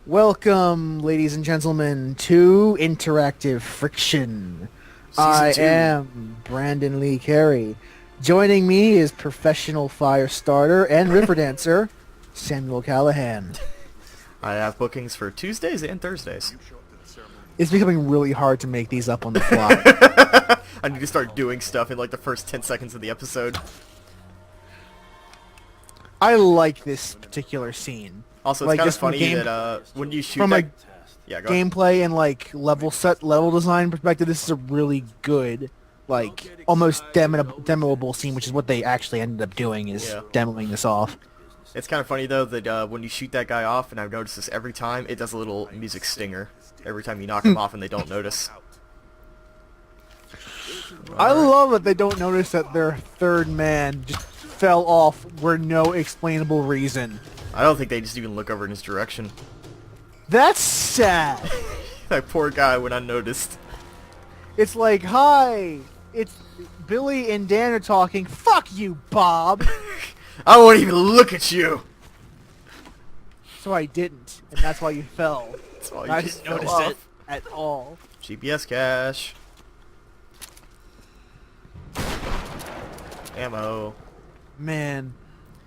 Welcome, ladies and gentlemen, to Interactive Friction. Season I 2. am Brandon Lee Carey. Joining me is professional fire starter and river dancer, Samuel Callahan. I have bookings for Tuesdays and Thursdays. It's becoming really hard to make these up on the fly. I need to start doing stuff in like the first 10 seconds of the episode. I like this particular scene. Also, it's Like, kind of just from funny that when you shoot from that... a Yeah, go ahead. gameplay and level design perspective, this is a really good, almost demoable scene, which is what they actually ended up doing, is Yeah. demoing this off. It's kind of funny though that when you shoot that guy off, and I've noticed this every time, it does a little music stinger every time you knock him off and they don't notice. I love that they don't notice that their third man just fell off for no explainable reason. I don't think they just even look over in his direction. That's sad. That poor guy went unnoticed. It's like, hi, it's Billy and Dan are talking. Fuck you, Bob. I won't even look at you! So I didn't, and that's why you fell. That's why I you just didn't fell notice it off. at all. GPS cache. Ammo. Man,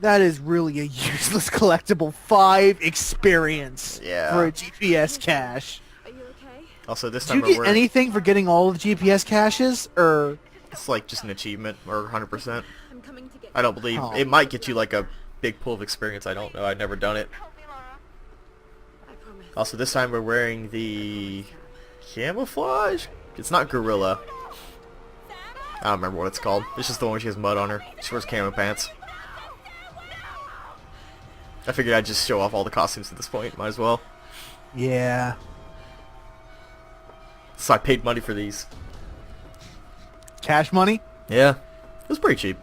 that is really a useless collectible 5 experience Yeah. for a GPS cache. Are you okay? Also, this Did time you get we're anything for getting all of the GPS caches, or... it's like just an achievement or 100%. I'm coming to get I don't believe Oh. it might get you like a big pool of experience. I don't know. I've never done it. I promise. Also, this time we're wearing the camouflage. It's not gorilla. I don't remember what it's called. It's just the one where she has mud on her. She wears camo pants. I figured I'd just show off all the costumes at this point. Might as well. Yeah. So I paid money for these. Cash money? Yeah, it was pretty cheap.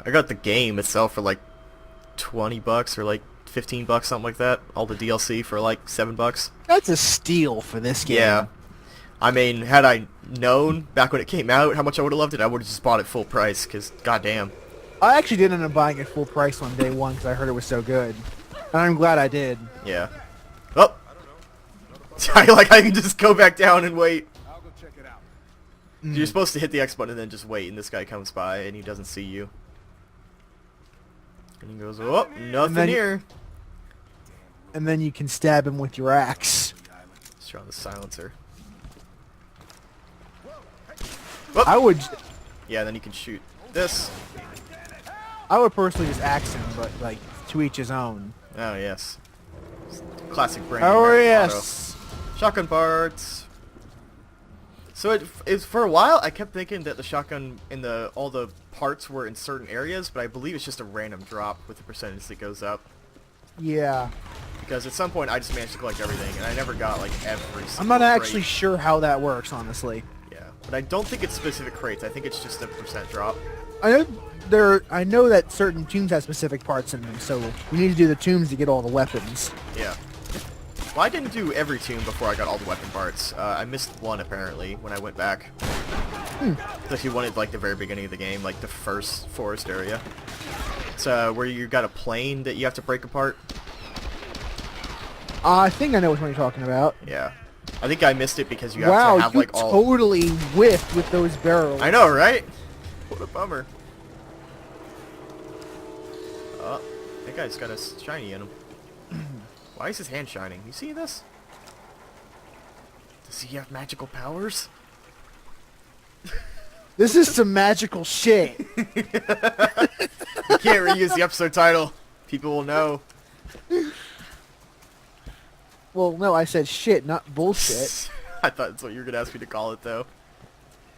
I got the game itself for like 20 bucks or like 15 bucks, something like that. All the DLC for like 7 bucks. That's a steal for this game. Yeah. I mean, had I known back when it came out how much I would have loved it, I would have just bought it full price, because goddamn. I actually did end up buying it full price on day one because I heard it was so good. And I'm glad I did. Yeah. Oh! I like I can just go back down and wait. I'll go check it out. You're supposed to hit the X button and then just wait, and this guy comes by and he doesn't see you. And he goes, oh, nothing then- here. And then you can stab him with your axe. Let's try the silencer. I would Yeah, then you can shoot this. personally just axe him, but like to each his own. Oh, yes. Classic Brandon. Oh Motto. yes. Shotgun parts. So it's for a while I kept thinking that the shotgun in all the parts were in certain areas, but I believe it's just a random drop with the percentage that goes up. Yeah. Because at some point I just managed to collect everything, and I never got like every single I'm not crate. actually sure how that works, honestly. Yeah, but I don't think it's specific crates. I think it's just a percent drop. I know that certain tombs have specific parts in them, so we need to do the tombs to get all the weapons. Yeah. Well, I didn't do every tomb before I got all the weapon parts. I missed one apparently when I went back. Especially one at like the very beginning of the game, like the first forest area. It's where you got a plane that you have to break apart. I think I know which one you're talking about. Yeah. I think I missed it because you have Wow, to have you like all... totally whiffed with those barrels. I know, right? What a bummer. Oh, that guy's got a shiny in him. Why is his hand shining? You see this? Does he have magical powers? This is some magical shit. You can't reuse the episode title. People will know. Well, no, I said shit, not bullshit. I thought that's what you were going to ask me to call it, though.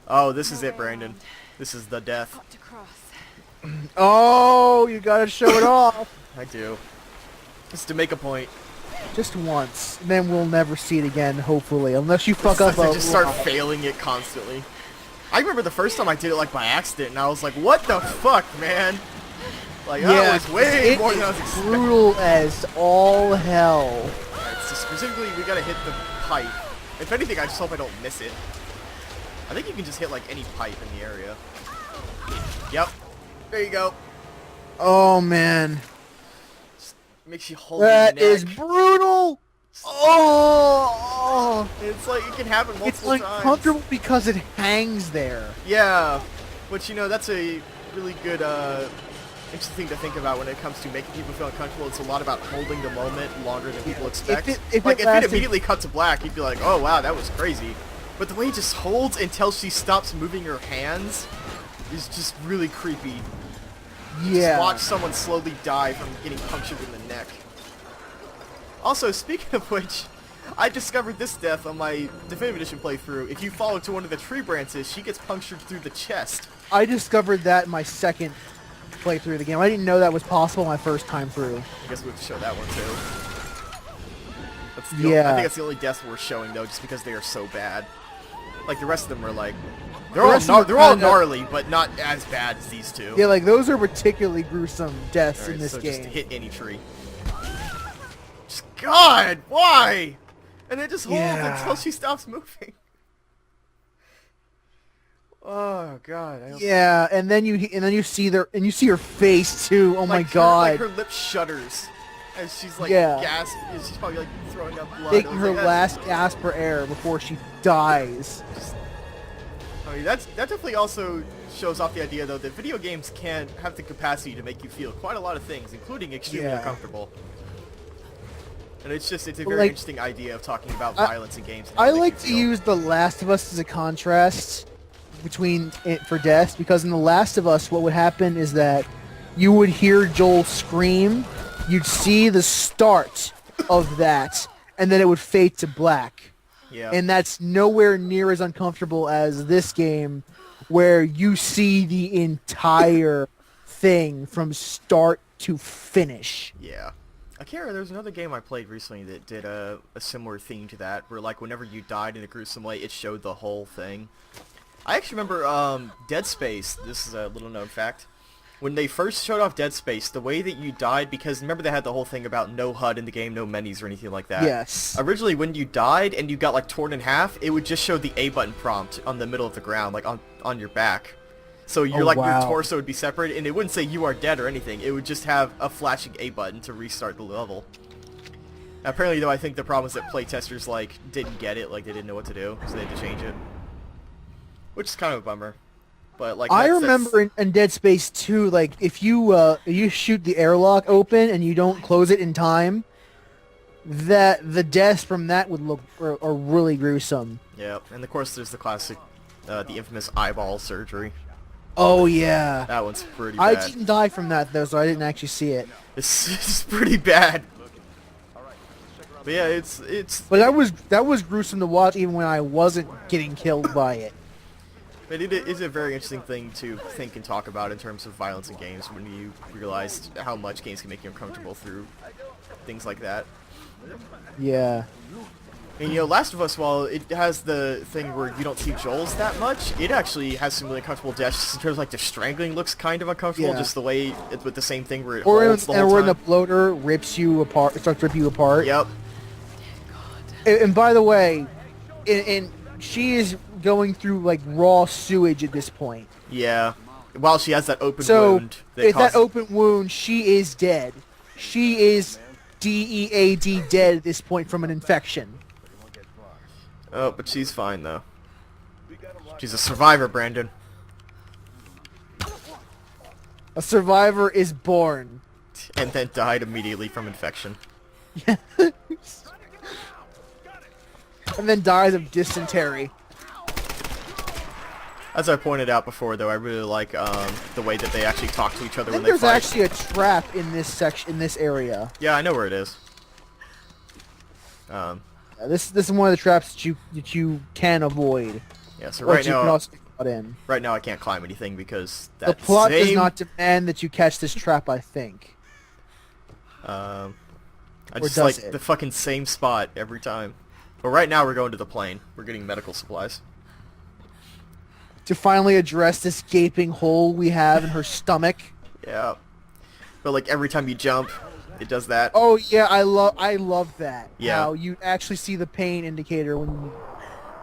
Oh, this is it, Brandon. This is the death. got to cross. Oh, you gotta show it off. I do. Just to make a point. Just once. Then we'll never see it again, hopefully. Unless you fuck up I a just start lot. failing it constantly. I remember the first time I did it like by accident, and I was like, what the fuck, man? Like, that was way more than I was expecting. brutal as all hell. Alright, so specifically, we gotta hit the pipe. If anything, I just hope I don't miss it. I think you can just hit like any pipe in the area. Yep. There you go. Oh man, Makes you hold your that neck. is brutal. Oh! It's like, it can happen It's multiple times. uncomfortable because it hangs there. Yeah, but you know, that's a really good, interesting thing to think about when it comes to making people feel uncomfortable. It's a lot about holding the moment longer than people expect. If If it it lasted- immediately cut to black, you'd be like, oh wow, that was crazy. But the way he just holds until she stops moving her hands is just really creepy. Yeah. Just watch someone slowly die from getting punctured in the neck. Also, speaking of which, I discovered this death on my Definitive Edition playthrough. If you fall into one of the tree branches, she gets punctured through the chest. I discovered that in my second playthrough of the game. I didn't know that was possible my first time through. I guess we have to show that one too. That's Yeah. I think that's the only death worth showing though, just because they are so bad. Like the rest of them are like, The rest of them they're all kinda- gnarly, but not as bad as these two. Yeah, like those are particularly gruesome deaths Alright, in this so game. just hit any tree. Just God, why? And it just holds Yeah. until she stops moving. Oh God. I don't- Yeah, and then you see her face too. Oh my like god. her lip shudders as she's like Yeah. gasp. She's probably like throwing up blood. Taking I was her like, that's- last gasp for air before she dies. I mean, that definitely also shows off the idea, though, that video games can have the capacity to make you feel quite a lot of things, including extremely Yeah. uncomfortable. And it's a very Like, interesting idea of talking about violence in games. and I how they like make to you feel. use The Last of Us as a contrast between it for deaths, because in The Last of Us, what would happen is that you would hear Joel scream, you'd see the start of that, and then it would fade to black. Yeah. And that's nowhere near as uncomfortable as this game, where you see the entire thing from start to finish. Yeah. Akira, there's another game I played recently that did a similar theme to that, where like whenever you died in a gruesome way, it showed the whole thing. I actually remember Dead Space. This is a little known fact. When they first showed off Dead Space, the way that you died, because remember they had the whole thing about no HUD in the game, no menus or anything like that. Yes. Originally, when you died and you got like torn in half, it would just show the A button prompt on the middle of the ground, like on your back. So you're Oh, like wow. your torso would be separate, and it wouldn't say you are dead or anything. It would just have a flashing A button to restart the level. Apparently, though, I think the problem is that playtesters like didn't get it, like they didn't know what to do, so they had to change it, which is kind of a bummer. But like I that's- remember in Dead Space 2, like if you shoot the airlock open and you don't close it in time, that the deaths from that would look are really gruesome. Yeah, and of course there's the classic, the infamous eyeball surgery. Oh yeah. That one's pretty I bad. didn't die from that though, so I didn't actually see it. It's pretty bad. But yeah, it's But that was gruesome to watch even when I wasn't getting killed by it. But it is a very interesting thing to think and talk about in terms of violence in games when you realize how much games can make you uncomfortable through things like that. Yeah. And you know, Last of Us, while it has the thing where you don't see Joel's that much, it actually has some really uncomfortable deaths just in terms of like the strangling looks kind of uncomfortable, Yeah. just the way it's with the same thing where it Or holds the whole when the time. bloater rips you apart, starts to rip you apart. Yep. And by the way, and she is going through like raw sewage at this point. Yeah. While she has that open So wound. if that causes- open wound, she is dead. She is DEAD dead at this point from an infection. Oh, but she's fine though. She's a survivor, Brandon. A survivor is born. And then died immediately from infection. And then dies of dysentery. As I pointed out before, though, I really like the way that they actually talk to each other I when think they there's fight. actually a trap in this section, in this area. Yeah, I know where it is. This is one of the traps that you can avoid. Yeah, so Or right you can now, also get caught in. right now I can't climb anything because The that plot does same. not demand that you catch this trap, I think. I Or just does like it? the fucking same spot every time. But right now we're going to the plane. We're getting medical supplies. To finally address this gaping hole we have in her stomach. Yeah. But like every time you jump, it does that. Oh yeah, I love that. Yeah. How you actually see the pain indicator when you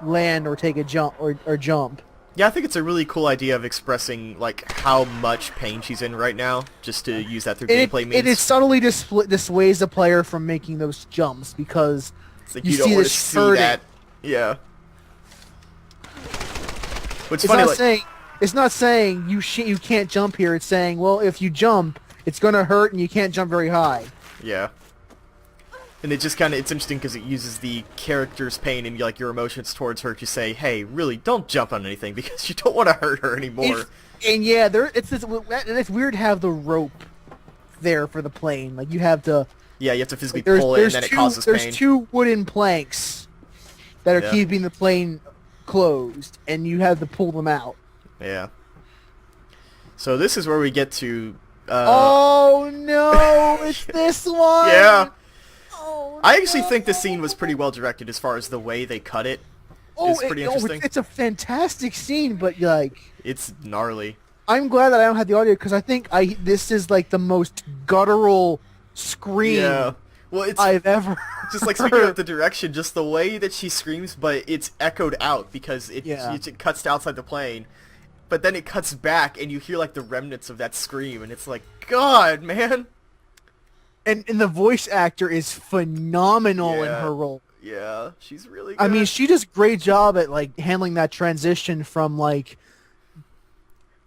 land or take a jump or jump. Yeah, I think it's a really cool idea of expressing like how much pain she's in right now, just to use that through gameplay means. It subtly dissuades the player from making those jumps because It's like you you don't see want to this see hurting. that. Yeah. What's It's funny, not like, saying it's not saying you can't jump here. It's saying, well, if you jump, it's gonna hurt and you can't jump very high. yeah. And it just kind of, it's interesting because it uses the character's pain and like your emotions towards her to say, hey, really, don't jump on anything because you don't want to hurt her anymore. And yeah, it's weird to have the rope there for the plane. Like you have to. Yeah, you have to physically There's, pull it and there's then it two, causes there's pain. two wooden planks that are Yeah. keeping the plane closed, and you have to pull them out. Yeah. So this is where we get to... Oh no! It's this one. Yeah. Oh, I actually no. think the scene was pretty well directed as far as the way they cut it. Oh, It's pretty interesting. it's a fantastic scene, but like, It's gnarly. I'm glad that I don't have the audio because I think this is like the most guttural scream Yeah. Well, it's I've ever just like speaking of the direction, just the way that she screams, but it's echoed out because it cuts to outside the plane, but then it cuts back and you hear like the remnants of that scream, and it's like, God, man. and the voice actor is phenomenal in Yeah. her role. Yeah, she's really good. I mean, she does a great job at like handling that transition from like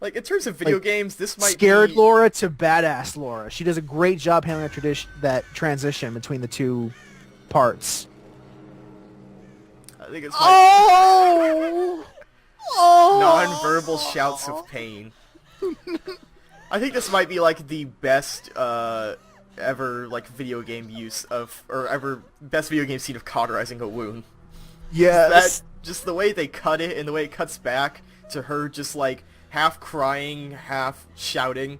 in terms of video like, games, this might scared be... Laura to badass Laura. She does a great job handling that transition between the two parts. I think it's Oh! non-verbal shouts of pain. I think this might be like the best ever like video game use of, or ever best video game scene of cauterizing a wound. Yes. That just the way they cut it and the way it cuts back to her just like half crying, half shouting.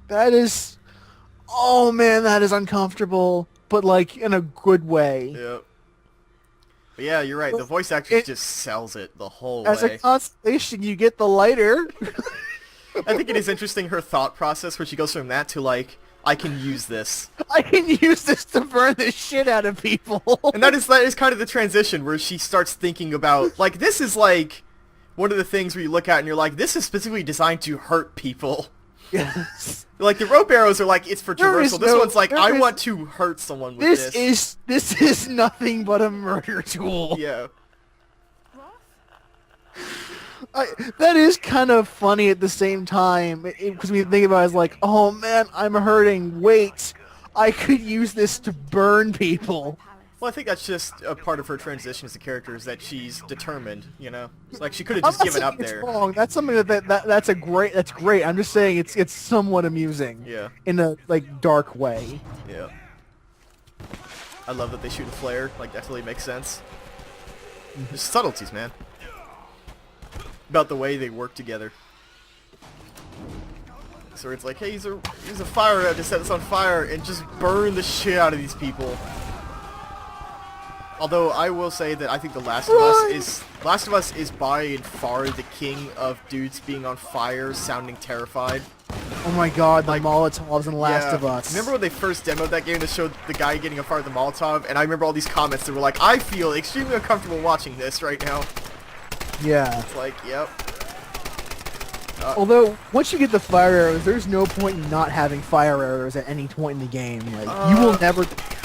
That is... Oh man, that is uncomfortable, but like in a good way. Yep. But yeah, you're right. The voice actress just sells it the whole As way. a constellation, you get the lighter. I think it is interesting her thought process where she goes from that to like, I can use this. I can use this to burn the shit out of people. And that is kind of the transition where she starts thinking about, like, this is like one of the things where you look at and you're like, this is specifically designed to hurt people. Yes. Like, the rope arrows are like, it's for There is traversal. This no- one's like, there I is- want to hurt someone with this. This is nothing but a murder tool. Yeah. That is kind of funny at the same time, because when you think about it, it's like, oh man, I'm hurting. Wait, I could use this to burn people. Well, I think that's just a part of her transition as a character, is that she's determined, you know? Like, she could have I'm just not given saying up it's there. wrong. That's something that's great. I'm just saying it's somewhat amusing. Yeah. In a like dark way. Yeah. I love that they shoot a flare. Like, that totally makes sense. Just subtleties, man. About the way they work together. So it's like, hey, use a fire rod to set this on fire and just burn the shit out of these people. Although I will say that I think The Last of Us is by and far the king of dudes being on fire, sounding terrified. Oh my god, the Like, Molotovs in Last Yeah. of Us. Remember when they first demoed that game that showed the guy getting a fire with the Molotov? And I remember all these comments that were like, I feel extremely uncomfortable watching this right now. Yeah. It's like, yep. Although, once you get the fire arrows, there's no point in not having fire arrows at any point in the game. Like,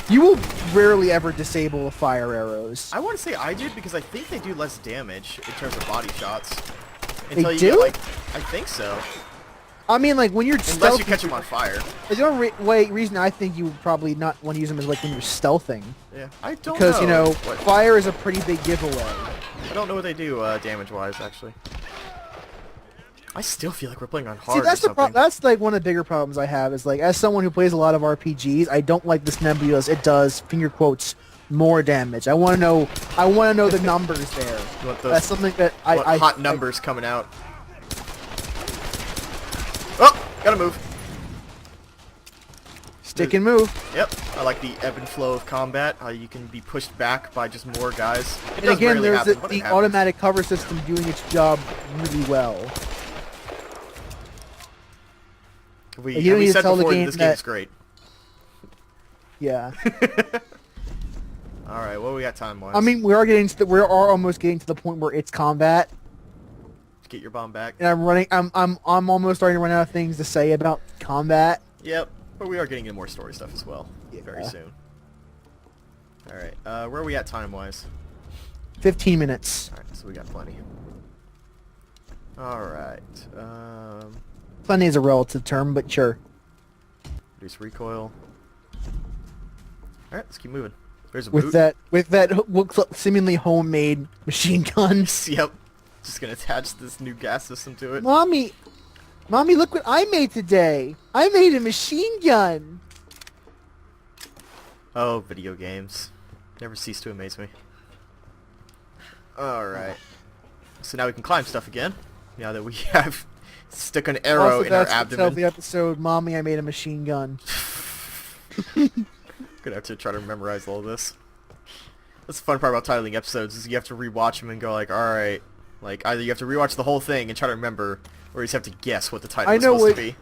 you will rarely ever disable the fire arrows. I want to say I did because I think they do less damage in terms of body shots. They Until you do? get, like, I think so. I mean, like, when you're Unless stealthing... you catch them on fire. The only reason I think you would probably not want to use them is, like, when you're stealthing. Yeah, I don't Because, you know, what- fire is a pretty big giveaway. I don't know what they do damage-wise, actually. I still feel like we're playing on See, hard that's or something. that's like one of the bigger problems I have is like as someone who plays a lot of RPGs, I don't like this nebulous. It does finger quotes more damage. I want to know the numbers there. You want those That's something that I hot numbers coming out. Oh, gotta move. Stick and move. Yep, I like the ebb and flow of combat. How you can be pushed back by just more guys. It And does again, rarely there's happen, but it the happens. automatic cover system doing its job really well. We, You don't and we need to said tell the before that game this that- game's great. Yeah. All right, what we got time-wise? I mean, we are almost getting to the point where it's combat, get your bomb back. and I'm almost starting to run out of things to say about combat. Yep, but we are getting into more story stuff as well very Yeah. soon. All right, where are we at time-wise? 15 minutes. All right, so we got plenty. All right, Plenty is a relative term, but sure. reduce recoil. All right, let's keep moving. There's a With boot. that seemingly homemade machine gun. Yep, just gonna attach this new gas system to it. Mommy, look what I made today. I made a machine gun. Oh, video games. Never cease to amaze me. Alright. So now we can climb stuff again. Now that we have stuck an arrow Also, in our that's the title of abdomen. the episode, Mommy, I made a machine gun. Gonna have to try to memorize all this. That's the fun part about titling episodes, is you have to rewatch them and go like, alright. Like, either you have to rewatch the whole thing and try to remember, or you just have to guess what the title is supposed to be.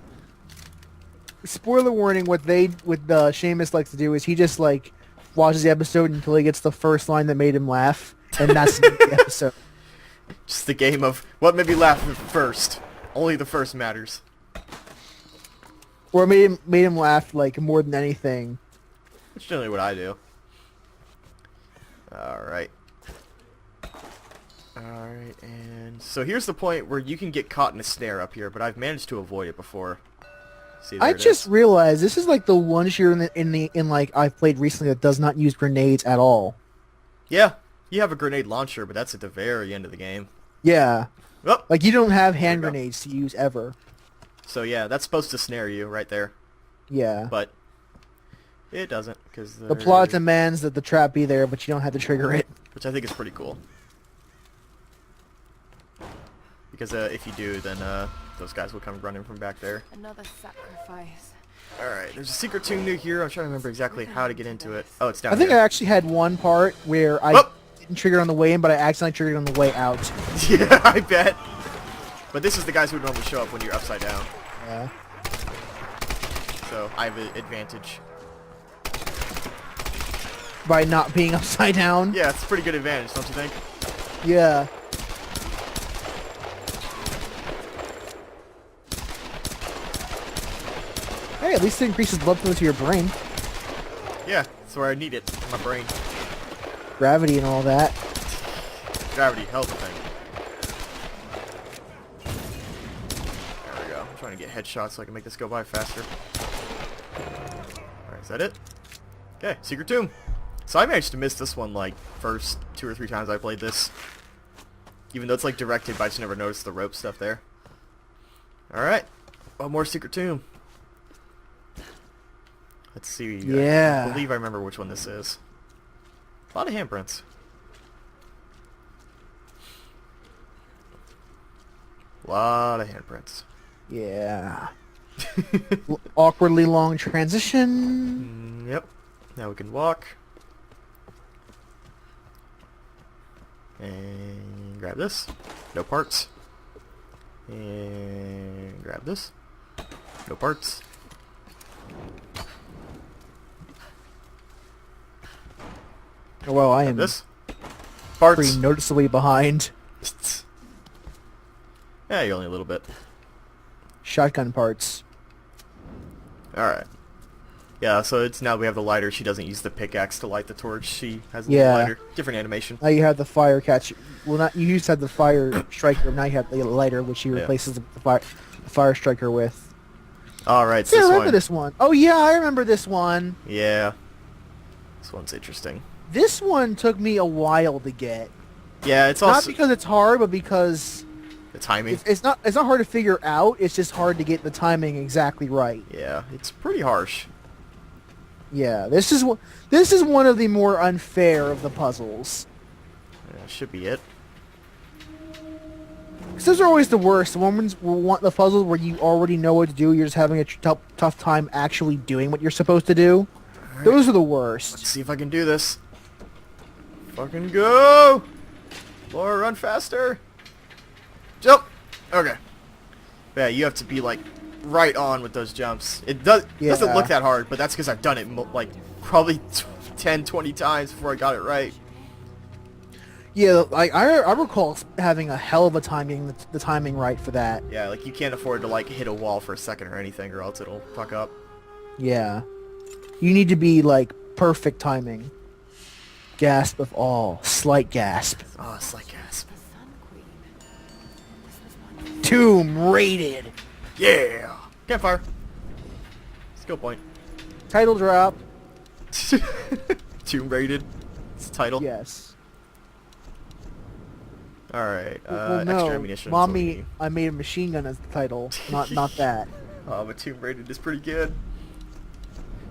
Spoiler warning, what Seamus likes to do is he just, like, watches the episode until he gets the first line that made him laugh, and that's the episode. Just the game of, what made me laugh first? Only the first matters. Or made him laugh, like, more than anything. That's generally what I do. Alright. Alright, and so here's the point where you can get caught in a snare up here, but I've managed to avoid it before. See, there I it just is. realized this is like the one shooter in like I've played recently that does not use grenades at all. Yeah, you have a grenade launcher, but that's at the very end of the game. Yeah, Oh, like you don't have hand There we go. grenades to use ever. so yeah, that's supposed to snare you right there, Yeah, but it doesn't, because the plot demands that the trap be there, but you don't have to trigger it. which I think is pretty cool. Because if you do, then those guys will come running from back there. Another sacrifice. Alright, there's a secret tomb near here. I'm trying to remember exactly how to get into it. Oh, it's down I think I here. actually had one part where I Oh! didn't trigger on the way in, but I accidentally triggered on the way out. Yeah, I bet. But this is the guys who would normally show up when you're upside down. Yeah. So I have an advantage. By not being upside down. Yeah, it's a pretty good advantage, don't you think? Yeah. Hey, at least it increases blood flow to your brain. Yeah, that's where I need it. In my brain. Gravity and all that. Gravity, hell of a thing. There we go. I'm trying to get headshots so I can make this go by faster. Alright, is that it? Okay, secret tomb. So I managed to miss this one like first 2 or 3 times I played this. Even though it's like directed, but I just never noticed the rope stuff there. Alright. One more secret tomb. Let's see. Yeah. I believe I remember which one this is. A lot of handprints. A lot of handprints. Yeah. Awkwardly long transition. Yep. Now we can walk. And grab this. No parts. And grab this. No parts. Well, I Grab am this. Parts. pretty noticeably behind. Yeah, you're only a little bit. Shotgun parts. Alright. Yeah, so it's now we have the lighter. She doesn't use the pickaxe to light the torch. She has a Yeah. lighter. Different animation. Now you have the fire catch. Well, not you used to have the fire striker. Now you have the lighter, which she Yeah. replaces the fire striker with. Alright, it's Yeah, I this remember one. this one. Oh yeah, I remember this one. Yeah. This one's interesting. This one took me a while to get. Yeah, it's Not also because it's hard, but because the timing. it's not hard to figure out. It's just hard to get the timing exactly right. Yeah, it's pretty harsh. Yeah, this is one of the more unfair of the puzzles. Yeah, should be it. 'Cause those are always the worst. The ones the puzzles where you already know what to do. You're just having a tough time actually doing what you're supposed to do. Those are the worst. Let's see if I can do this. Fucking go! Laura, run faster! Jump! Okay. Yeah, you have to be like right on with those jumps. It doesn't Yeah. look that hard, but that's because I've done it like probably like 10, 20 times before I got it right. Yeah, like I recall having a hell of a time getting the timing right for that. Yeah, like you can't afford to like hit a wall for a second or anything, or else it'll fuck up. Yeah. You need to be like perfect timing. Gasp of all. Slight gasp. Oh, it's like gasp. The Sun Queen. This was one. Tomb raided. Yeah. Campfire. Skill point. Title drop. Tomb raided. It's the title. Yes. All right. Well, Extra no, ammunition. Mommy, I made a machine gun as the title. Not that. Oh, but Tomb raided is pretty good.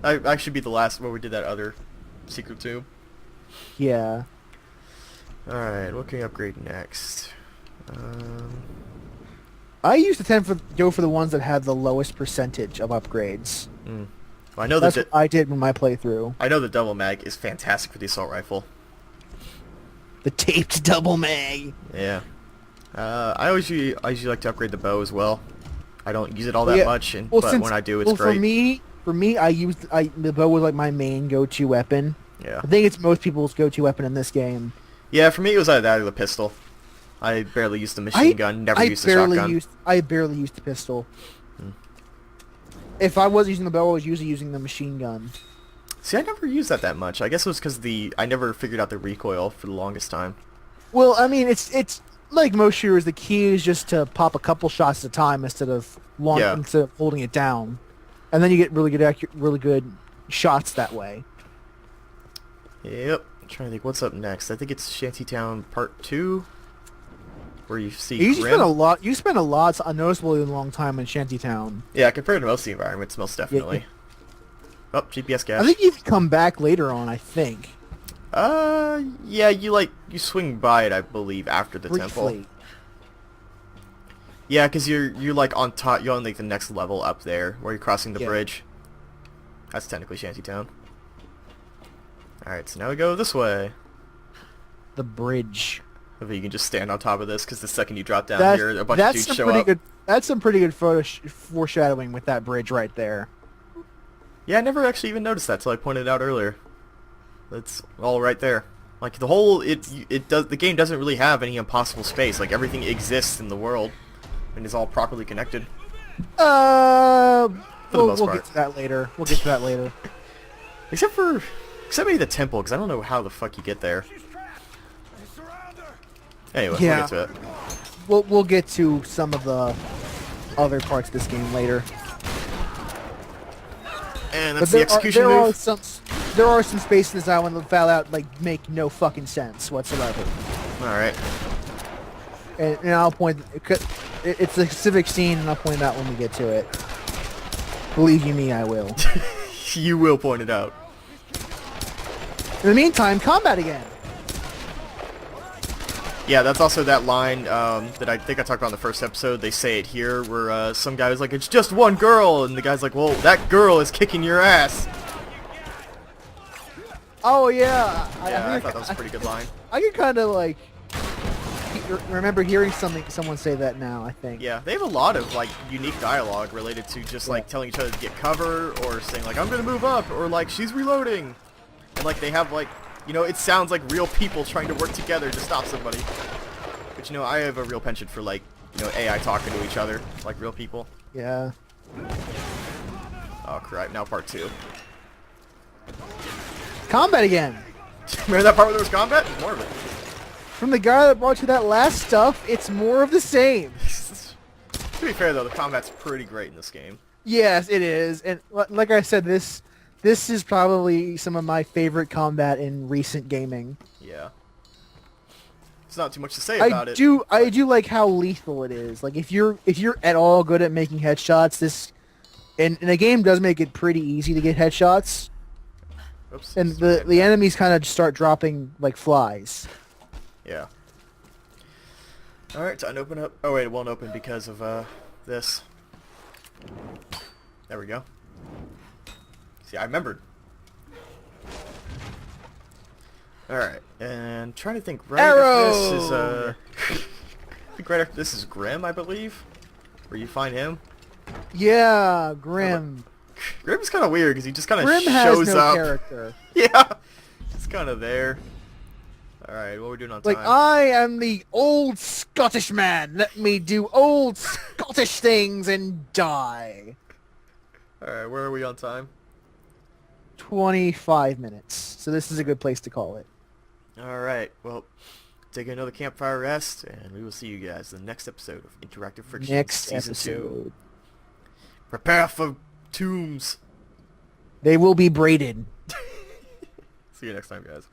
I should be the last where we did that other secret tomb. Yeah. All right. What can we upgrade next? I used to tend to go for the ones that had the lowest percentage of upgrades. Well, I know That's that what I did in my playthrough. I know the double mag is fantastic for the assault rifle. The taped double mag. Yeah. I usually like to upgrade the bow as well. I don't use it all that much, but when I do, it's great. For me, the bow was like my main go-to weapon. Yeah. I think it's most people's go-to weapon in this game. Yeah, for me it was either that or the pistol. I barely used the machine gun, never used the shotgun. I barely used the pistol. If I was using the bow, I was usually using the machine gun. See, I never used that much. I guess it was because I never figured out the recoil for the longest time. Well, I mean, it's like most shooters. The key is just to pop a couple shots at a time instead of holding it down, and then you get really good shots that way. Yep. I'm trying to think what's up next. I think it's Shantytown Part 2, where you see You Grim. spend a lot, a noticeably long time in Shantytown. Yeah, compared to most of the environments, most definitely. Oh, GPS gas. I think you can come back later on. I think. Yeah, you swing by it, I believe, after the temple. Briefly. Yeah, because you're like on top. You're on like the next level up there, where you're crossing the bridge. That's technically Shantytown. All right, so now we go this way. The bridge. Maybe you can just stand on top of this, because the second you drop down here, a bunch of dudes show up. That's some pretty good foreshadowing with that bridge right there. Yeah, I never actually even noticed that till I pointed it out earlier. That's all right there. Like the whole the game doesn't really have any impossible space. Like everything exists in the world and is all properly connected. For the most we'll part. get to that later. We'll get to that later. Except maybe the temple, because I don't know how the fuck you get there. Anyway, Yeah. we'll get to it. We'll get to some of the other parts of this game later. And that's the execution move. There are some spaces in this island that flat out make no fucking sense whatsoever. All right. And I'll point. It's a specific scene, and I'll point it out when we get to it. Believe you me, I will. You will point it out. In the meantime, combat again. Yeah, that's also that line that I think I talked about in the first episode. They say it here, where some guy was like, "It's just one girl," and the guy's like, "Well, that girl is kicking your ass." Oh yeah. I thought that was a pretty good line. I can kind of remember hearing someone say that now. I think. Yeah, they have a lot of unique dialogue related to just telling each other to get cover, or saying I'm gonna move up, or she's reloading, and they have it sounds like real people trying to work together to stop somebody. But I have a real penchant for AI talking to each other like real people. Yeah. Oh crap! Now part 2. Combat again. Remember that part where there was combat? There's more of it. From the guy that brought you that last stuff, it's more of the same. To be fair though, the combat's pretty great in this game. Yes, it is, and like I said, this is probably some of my favorite combat in recent gaming. Yeah. There's not too much to say about it. I do like how lethal it is. Like if you're at all good at making headshots, and the game does make it pretty easy to get headshots. Oops, and the enemies kind of just start dropping like flies. Yeah. Alright, time to open up. Oh wait, it won't open because of this. There we go. See, I remembered. Alright, and trying to think right Arrow! after this is Grim, I believe. Where you find him. Yeah, Grim. Grim's kind of weird because he just kind of Grim has shows no up. character. Yeah, he's kind of there. All right, what are we doing on time? Like, I am the old Scottish man. Let me do old Scottish things and die. All right, where are we on time? 25 minutes. So this is a good place to call it. All right, well, take another campfire rest, and we will see you guys in the next episode of Interactive Friction Next Season 2. episode. Prepare for tombs. They will be braided. See you next time, guys.